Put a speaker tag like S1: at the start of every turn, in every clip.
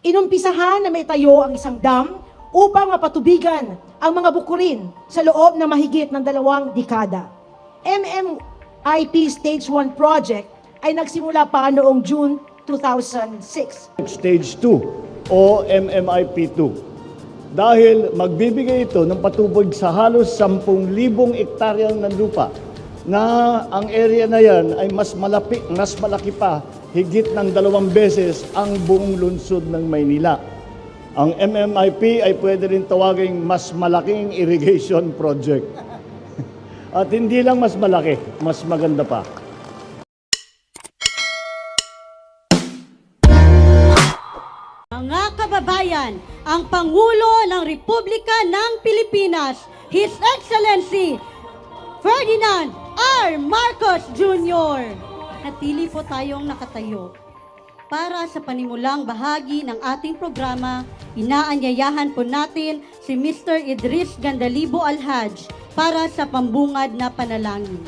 S1: Inumpisahan na may tayo ang isang dam upang mapatubigan ang mga bukurin sa loob ng mahigit ng 2 dekada. MMIP Stage 1 project ay nagsimula pa noong June 2006.
S2: Stage 2 o MMIP 2 dahil magbibigay ito ng patubig sa halos 10,000 ektarya ng lupa na ang area na yan ay mas malaki pa, higit ng 2 beses ang buong lungsod ng Maynila. Ang MMIP ay pwede rin tawaging mas malaking irrigation project. At hindi lang mas malaki, mas maganda pa.
S3: Mga kababayan, ang Pangulo ng Republika ng Pilipinas, His Excellency Ferdinand R. Marcos Jr. Natili po tayong nakatayo. Para sa panimulang bahagi ng ating programa, inaanyayahan po natin si Mr. Idris Gandalibo Alhaj para sa pambungad na panalangin.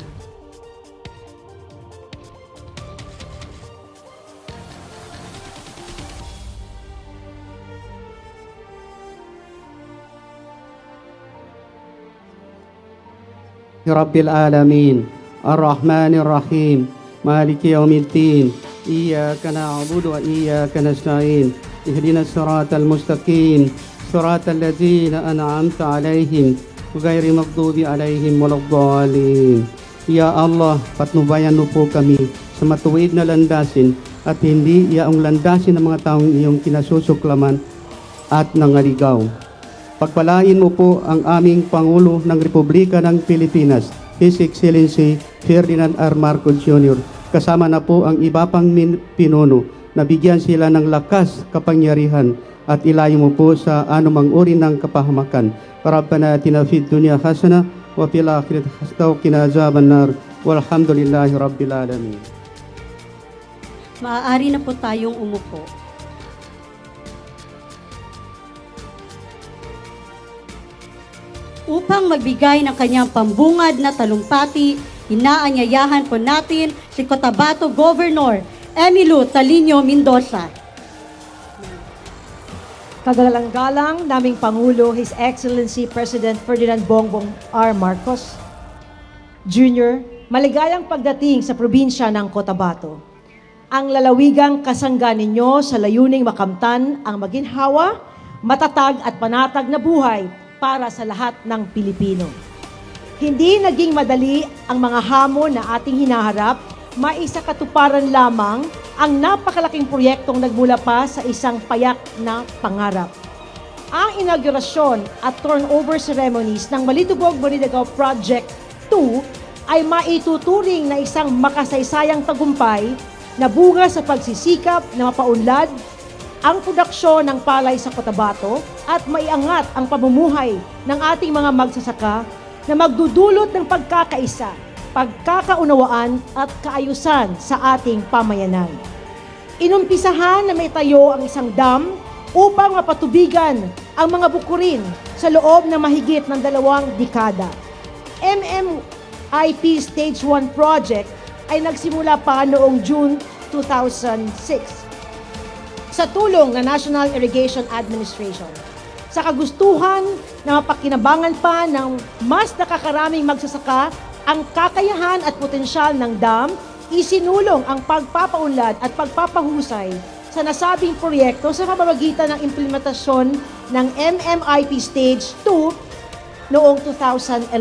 S4: Rabbil Alamin, Ar-Rahmanir Rahim, Maliki Yawmiddin, Iyyaka na'budu wa iyyaka nasta'in, Ihdinas siratal mustaqim, siratal ladzina an'amta 'alaihim, ghairil maghdubi 'alaihim waladdallin. Ya Allah, patnubayan mo po kami sa matuwid na landasin at hindi yaong landasin ng mga taong iyong kinasusuklaman at nangaligaw. Pagpalain mo po ang aming Pangulo ng Republika ng Pilipinas, His Excellency Ferdinand R. Marcos Jr., kasama na po ang iba pang pinuno na bigyan sila ng lakas, kapangyarihan at ilayo mo po sa anumang uri ng kapahamakan. Rabbana atina fid dunya hasana wa fil akhirati hasanah wa qina adzaban nar. Walhamdulillahi rabbil alamin.
S3: Maaari na po tayong umupo. Upang magbigay ng kanyang pambungad na talumpati, inaanyayahan po natin si Cotabato Governor Emilio Talino Mendoza.
S1: Kagalang-galang naming Pangulo, His Excellency President Ferdinand Bongbong R. Marcos Jr., maligayang pagdating sa probinsya ng Cotabato. Ang lalawigang kasangga ninyo sa layuning makamtan ang maginhawa, matatag at panatag na buhay para sa lahat ng Pilipino. Hindi naging madali ang mga hamon na ating hinaharap, maisakatuparan lamang ang napakalaking proyektong nagmula pa sa isang payak na pangarap. Ang inaugurasyon at turnover ceremonies ng Malitubog Boridagao Project 2 ay maituturing na isang makasaysayang tagumpay na bunga sa pagsisikap na mapaunlad ang produksyon ng palay sa Cotabato at maiangat ang pamumuhay ng ating mga magsasaka na magdudulot ng pagkakaisa, pagkakaunawaan at kaayusan sa ating pamayanan. Inumpisahan na may tayo ang isang dam upang mapatubigan ang mga bukurin sa loob ng mahigit ng 2 dekada. MMIP Stage 1 project ay nagsimula pa noong June 2006 sa tulong ng National Irrigation Administration. Sa kagustuhan na mapakinabangan pa ng mas nakakaraming magsasaka ang kakayahan at potensyal ng dam, isinulong ang pagpapaunlad at pagpapahusay sa nasabing proyekto sa pamamagitan ng implementasyon ng MMIP Stage 2 noong 2011.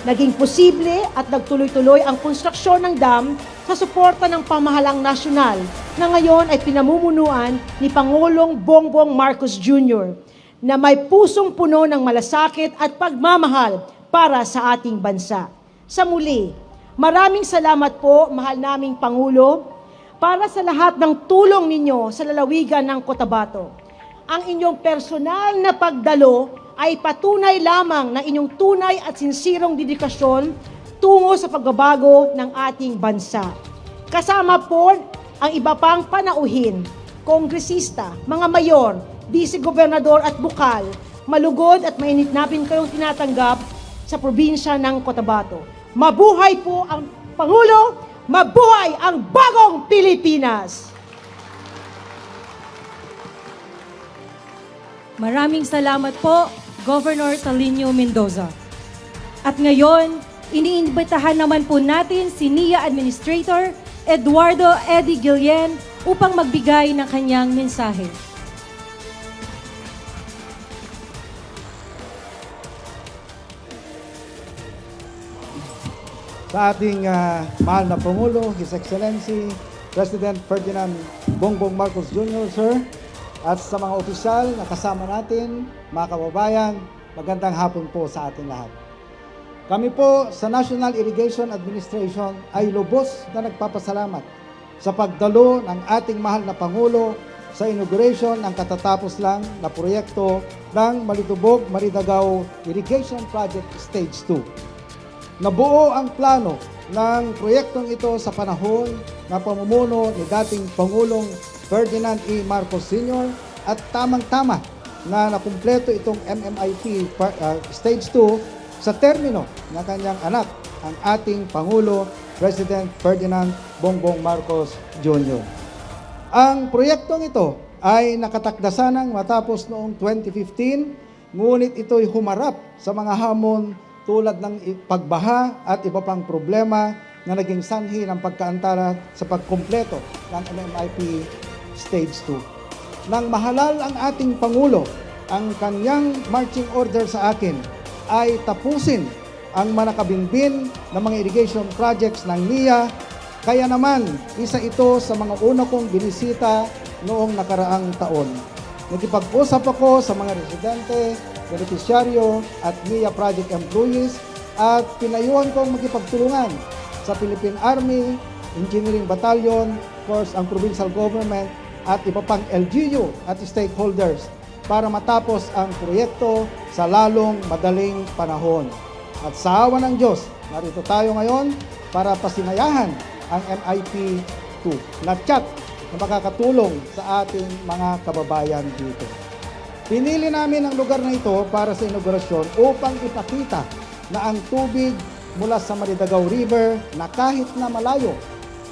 S1: Naging posible at nagtuloy-tuloy ang konstruksyon ng dam sa suporta ng pamahalang nasyonal na ngayon ay pinamumunuan ni Pangulong Bongbong Marcos Jr. na may pusong puno ng malasakit at pagmamahal para sa ating bansa. Sa muli, maraming salamat po, mahal naming Pangulo, para sa lahat ng tulong ninyo sa lalawigan ng Cotabato. Ang inyong personal na pagdalo ay patunay lamang ng inyong tunay at sinsirong dedikasyon tungo sa pagbabago ng ating bansa. Kasama po ang iba pang panauhin, kongresista, mga mayor, vice-gobernador at bukal, malugod at mainit napin kayong tinatanggap sa probinsya ng Cotabato. Mabuhay po ang Pangulo! Mabuhay ang bagong Pilipinas!
S5: Maraming salamat po, Governor Talino Mendoza. At ngayon, iniimbitahan naman po natin si NIA Administrator Eduardo Eddie Guillen upang magbigay ng kanyang mensahe.
S6: Sa ating mahal na Pangulo, His Excellency, President Ferdinand Bongbong Marcos Jr., Sir, at sa mga opisyal na kasama natin, mga kababayan, magandang hapon po sa ating lahat. Kami po sa National Irrigation Administration ay lubos na nagpapasalamat sa pagdalo ng ating mahal na Pangulo sa inauguration ng katatapos lang na proyekto ng Malitubog Maridagaw Irrigation Project Stage 2. Nabuo ang plano ng proyektong ito sa panahon na pamumuno ni dating Pangulong Ferdinand E. Marcos Sr. at tamang-tama na nakumpleto itong MMIP Stage 2 sa termino ng kanyang anak, ang ating Pangulo, President Ferdinand Bongbong Marcos Jr. Ang proyektong ito ay nakatakdasanang matapos noong 2015, ngunit ito'y humarap sa mga hamon tulad ng pagbaha at iba pang problema na naging sanhi ng pagkaantala sa pagkumpleto ng MMIP Stage 2. Nang mahalal ang ating Pangulo, ang kanyang marching order sa akin ay tapusin ang manakabinbin ng mga irrigation projects ng NIA. Kaya naman, isa ito sa mga una kong binisita noong nakaraang taon. Nakipag-usap ako sa mga residente, beneficiaryo at NIA project employees at pinayuhan kong magkipagtulungan sa Philippine Army, Engineering Battalion, of course ang provincial government at iba pang LGU at stakeholders para matapos ang proyekto sa lalong madaling panahon. At sa awa ng Diyos, narito tayo ngayon para pasinayahan ang MIP 2 na tiyak na makakatulong sa ating mga kababayan dito. Pinili namin ang lugar na ito para sa inaugurasyon upang ipakita na ang tubig mula sa Maridagaw River na kahit na malayo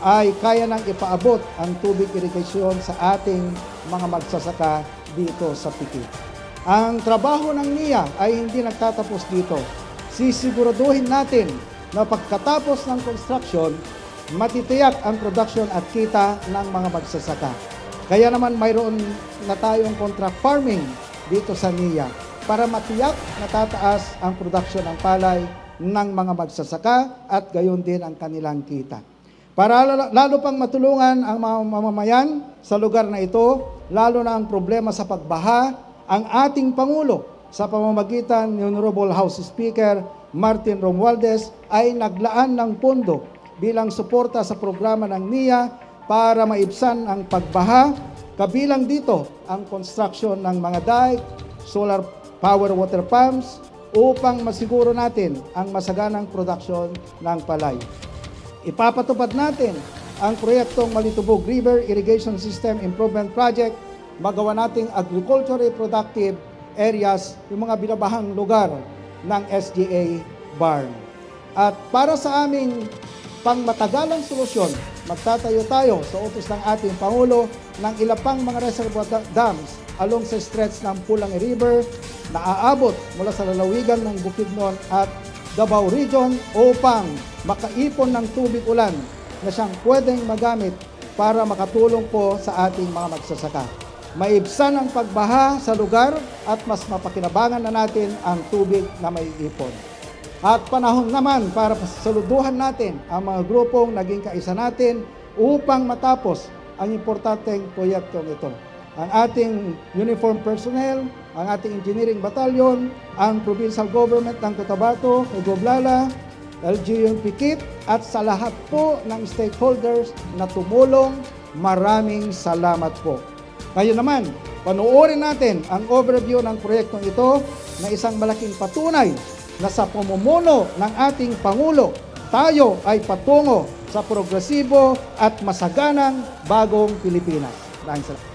S6: ay kaya nang ipaabot ang tubig irrigation sa ating mga magsasaka dito sa Pikit. Ang trabaho ng NIA ay hindi nagtatapos dito. Sisiguraduhin natin na pagkatapos ng construction, matitiyak ang production at kita ng mga magsasaka. Kaya naman mayroon na tayong contract farming dito sa NIA para matiyak na tataas ang production ng palay ng mga magsasaka at gayon din ang kanilang kita. Para lalo pang matulungan ang mga mamamayan sa lugar na ito, lalo na ang problema sa pagbaha, ang ating Pangulo sa pamamagitan ni Honorable House Speaker Martin Romualdez ay naglaan ng pondo bilang suporta sa programa ng NIA para maibsan ang pagbaha. Kabilang dito ang construction ng mga dike, solar power water pumps upang masiguro natin ang masaganang production ng palay. Ipapatupad natin ang proyektong Malitubog River Irrigation System Improvement Project, magawa nating agriculture reproductive areas, yung mga binabahang lugar ng SGA Barn. At para sa aming pangmatagalang solusyon, magtatayo tayo sa utos ng ating Pangulo ng ilang pang mga reservoir dams along sa stretch ng Pulangi River na aabot mula sa lalawigan ng Bukidnon at Davao Region upang makaipon ng tubig ulan na siyang pwedeng magamit para makatulong po sa ating mga magsasaka. Maibsan ang pagbaha sa lugar at mas mapakinabangan na natin ang tubig na may ipon. At panahon naman para saluduhan natin ang mga grupong naging kaisa natin upang matapos ang importanteng proyektong ito. Ang ating uniform personnel, ang ating engineering battalion, ang provincial government ng Cotabato, Goblala, LGU Pikit, at sa lahat po ng stakeholders na tumulong, maraming salamat po. Ngayon naman, panoorin natin ang overview ng proyektong ito na isang malaking patunay na sa pamumuno ng ating Pangulo, tayo ay patungo sa progresibo at masaganang bagong Pilipinas. Maraming salamat.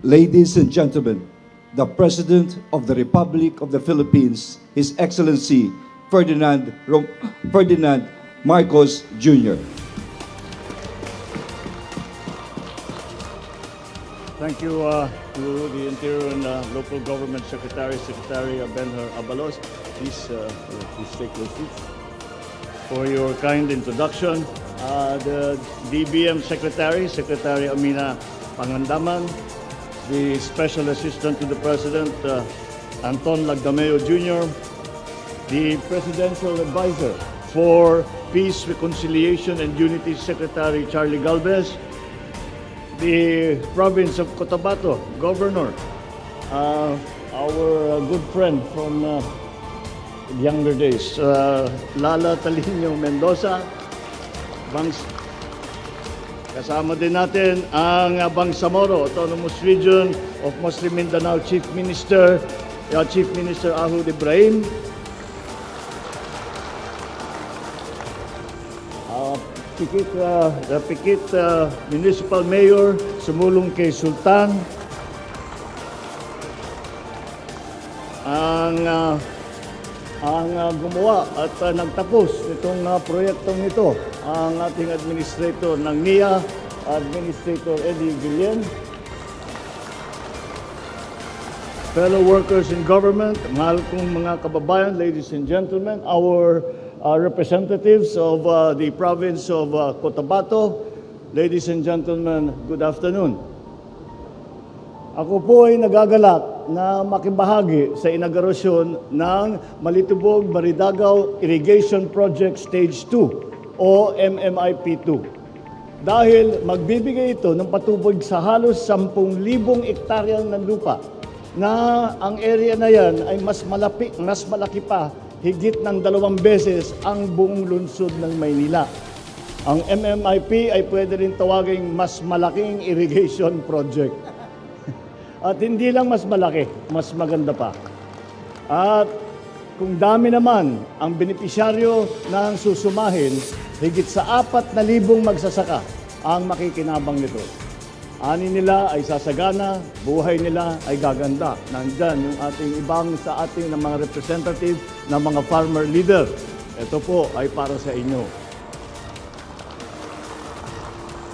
S7: Ladies and gentlemen, the President of the Republic of the Philippines, His Excellency Ferdinand Marcos Jr.
S2: Thank you to the Interior and Local Government Secretary, Secretary Benhur Abalos. Please take your seats. For your kind introduction, the DBM Secretary, Secretary Amina Pangandaman, the Special Assistant to the President, Anton Lagdameo Jr., the Presidential Advisor for Peace, Reconciliation and Unity, Secretary Charlie Galvez, the Province of Cotabato Governor, our good friend from younger days, Lala Talino Mendoza. Kasama din natin ang Bangsamoro Autonomous Region of Muslim Mindanao Chief Minister Ahud Ibrahim. The Pikit Municipal Mayor sumulong kay Sultan. Ang gumawa at nagtapos nitong proyektong ito, ang ating administrator ng NIA, Administrator Eddie Guillen. Fellow workers in government, mahal kong mga kababayan, ladies and gentlemen, our representatives of the province of Cotabato, ladies and gentlemen, good afternoon. Ako po ay nagagalak na makibahagi sa inaugurasyon ng Malitubog Maridagaw Irrigation Project Stage 2 o MMIP2. Dahil magbibigay ito ng patubig sa halos 10,000 ektarya ng lupa na ang area na yan ay mas malaki pa, higit ng 2 beses ang buong lungsod ng Maynila. Ang MMIP ay pwede rin tawaging mas malaking irrigation project. At hindi lang mas malaki, mas maganda pa. At kung dami naman ang benepisyaryo ng susumahin, higit sa 4,000 magsasaka ang makikinabang nito. Ani nila ay sasagana, buhay nila ay gaganda. Nandyan yung ating ibang sa ating ng mga representative ng mga farmer leader. Ito po ay para sa inyo.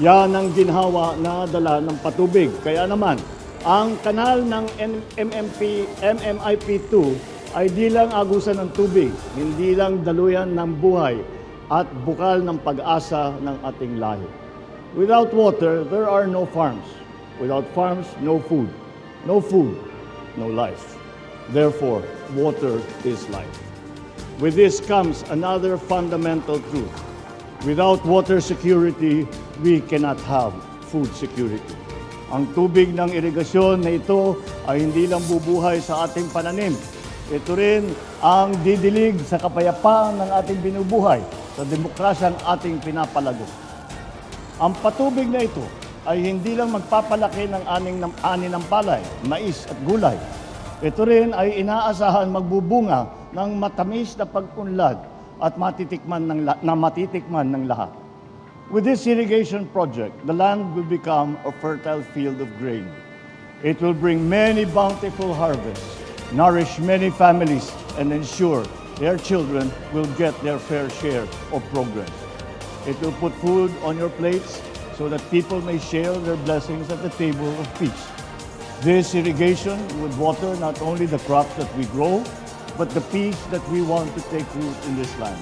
S2: Yan ang ginhawa na dala ng patubig. Kaya naman, ang kanal ng MMIP2 ay di lang agusan ng tubig, hindi lang daluyan ng buhay at bukal ng pag-asa ng ating lahi. Without water, there are no farms. Without farms, no food. No food, no life. Therefore, water is life. With this comes another fundamental truth. Without water security, we cannot have food security. Ang tubig ng irigasyon na ito ay hindi lang bubuhay sa ating pananim. Ito rin ang didilig sa kapayapaan ng ating binubuhay, sa demokrasyang ating pinapalago. Ang patubig na ito ay hindi lang magpapalaki ng ani ng palay, mais at gulay. Ito rin ay inaasahan magbubunga ng matamis na pag-unlad at matitikman ng lahat. With this irrigation project, the land will become a fertile field of grain. It will bring many bountiful harvests, nourish many families, and ensure their children will get their fair share of progress. It will put food on your plates so that people may share their blessings at the table of peace. This irrigation would water not only the crops that we grow, but the peace that we want to take root in this land.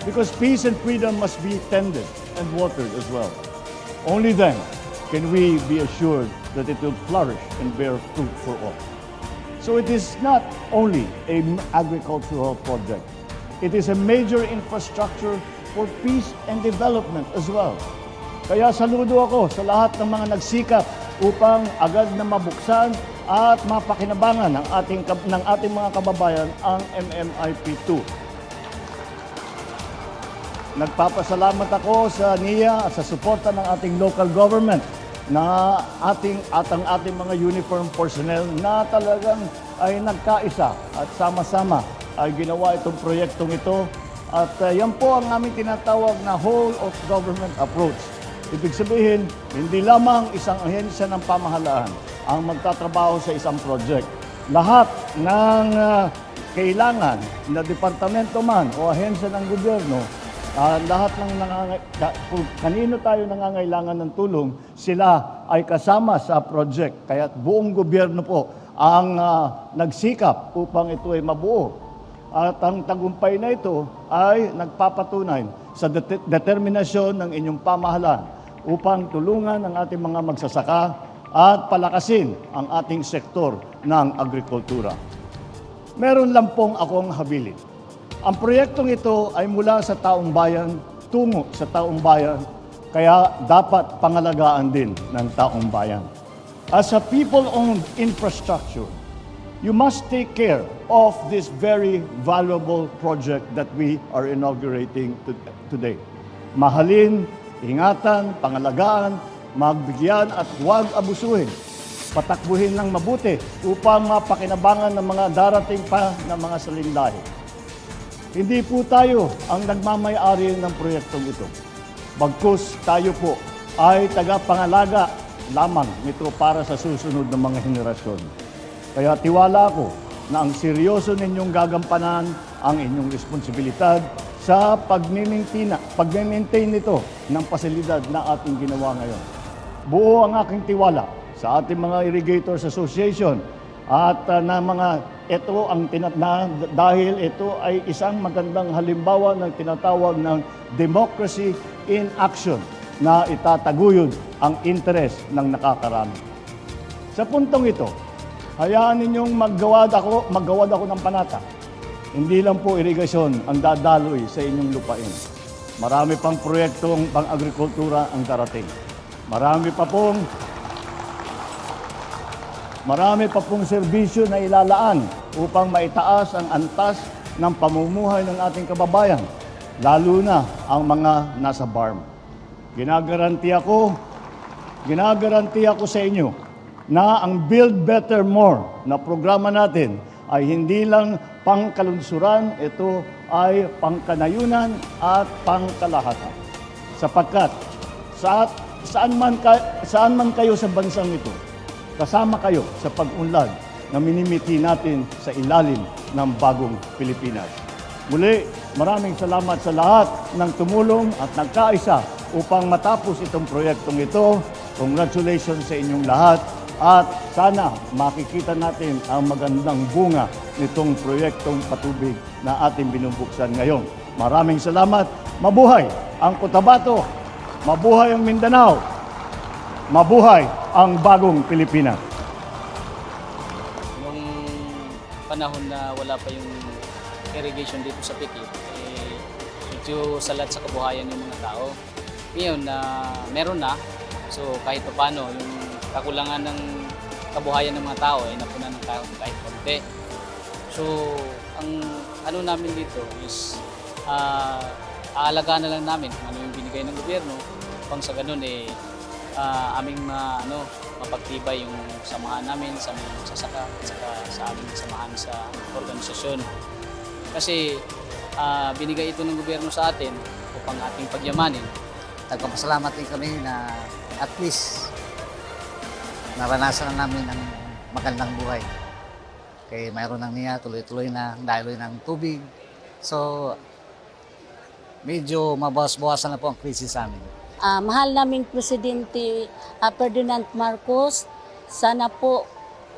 S2: Because peace and freedom must be tended and watered as well. Only then can we be assured that it will flourish and bear fruit for all. So it is not only an agricultural project. It is a major infrastructure for peace and development as well. Kaya saludo ako sa lahat ng mga nagsikap upang agad na mabuksan at mapakinabangan ng ating mga kababayan ang MMIP2. Nagpapasalamat ako sa NIA at sa suporta ng ating local government na ang ating mga uniform personnel na talagang ay nagkaisa at sama-sama ay ginawa itong proyektong ito. At yan po ang aming tinatawag na whole of government approach. Ibig sabihin, hindi lamang isang ahensya ng pamahalaan ang magtatrabaho sa isang project. Lahat ng kailangan na departamento man o ahensya ng gobyerno lahat ng kung kanino tayo nangangailangan ng tulong, sila ay kasama sa project. Kaya buong gobyerno po ang nagsikap upang ito ay mabuo. At ang tagumpay na ito ay nagpapatunay sa determinasyon ng inyong pamahalaan upang tulungan ang ating mga magsasaka at palakasin ang ating sektor ng agrikultura. Meron lang pong akong habilin. Ang proyektong ito ay mula sa taong bayan, tungo sa taong bayan, kaya dapat pangalagaan din ng taong bayan. As a people-owned infrastructure, you must take care of this very valuable project that we are inaugurating today. Mahalin, ingatan, pangalagaan, magbigyan at huwag abusuhin. Patakbuhin ng mabuti upang mapakinabangan ng mga darating pa na mga salindahi. Hindi po tayo ang nagmamay-ari ng proyektong ito. Bagkus tayo po ay tagapangalaga lamang nito para sa susunod na mga henerasyon. Kaya tiwala ako na ang seryoso ninyong gagampanan ang inyong responsibilidad sa pag-maintain nito ng pasilidad na ating ginawa ngayon. Buo ang aking tiwala sa ating mga Irrigators Association at na mga ito ang dahil ito ay isang magandang halimbawa ng tinatawag ng democracy in action na itataguyod ang interes ng nakakarami. Sa puntong ito, hayaan ninyong maggawad ako ng panata. Hindi lang po irigasyon ang dadaloy sa inyong lupain. Marami pang proyektong pang-agrikultura ang darating. Marami pa pong serbisyo na ilalaan upang maitaas ang antas ng pamumuhay ng ating kababayan, lalo na ang mga nasa farm. Ginagaranti ako sa inyo na ang Build Better More na programa natin ay hindi lang pangkalunsuran, ito ay pangkanayunan at pangkalahatan. Sapagkat saan man kayo sa bansang ito, kasama kayo sa pag-unlad na minimiti natin sa ilalim ng bagong Pilipinas. Muli, maraming salamat sa lahat ng tumulong at nagkaisa upang matapos itong proyektong ito. Congratulations sa inyong lahat at sana makikita natin ang magandang bunga nitong proyektong patubig na ating binubuksan ngayon. Maraming salamat. Mabuhay ang Cotabato! Mabuhay ang Mindanao! Mabuhay ang bagong Pilipinas!
S8: Nung panahon na wala pa yung irrigation dito sa Pikit, medyo salat sa kabuhayan yung mga tao. Ngayon na meron na, so kahit paano yung kakulangan ng kabuhayan ng mga tao ay napunan ng tao kahit konti. So ang ano namin dito is aalagaan na lang namin kung ano yung binigay ng gobyerno, pang sa ganun aming mapagtibay yung samahan namin sa mga magsasaka at saka sa aming samahan sa organisasyon. Kasi binigay ito ng gobyerno sa atin upang ating pagyamanin.
S9: Nagpapasalamat din kami na at least naranasan na namin ang magandang buhay. Kaya mayroon ng niya, tuloy-tuloy na daloy ng tubig. So, medyo mabawas-bawasan na po ang krisis sa amin.
S10: Mahal naming Presidente Ferdinand Marcos, sana po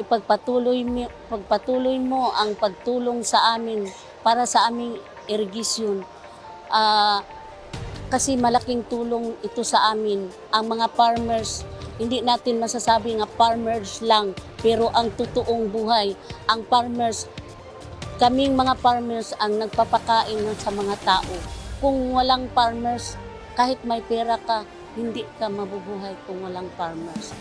S10: pagpatuloy mo ang pagtulong sa amin para sa aming irigasyon. Kasi malaking tulong ito sa amin. Ang mga farmers, hindi natin masasabi nga farmers lang, pero ang totoong buhay, ang farmers, kaming mga farmers ang nagpapakain sa mga tao. Kung walang farmers, kahit may pera ka, hindi ka mabubuhay kung walang farmers.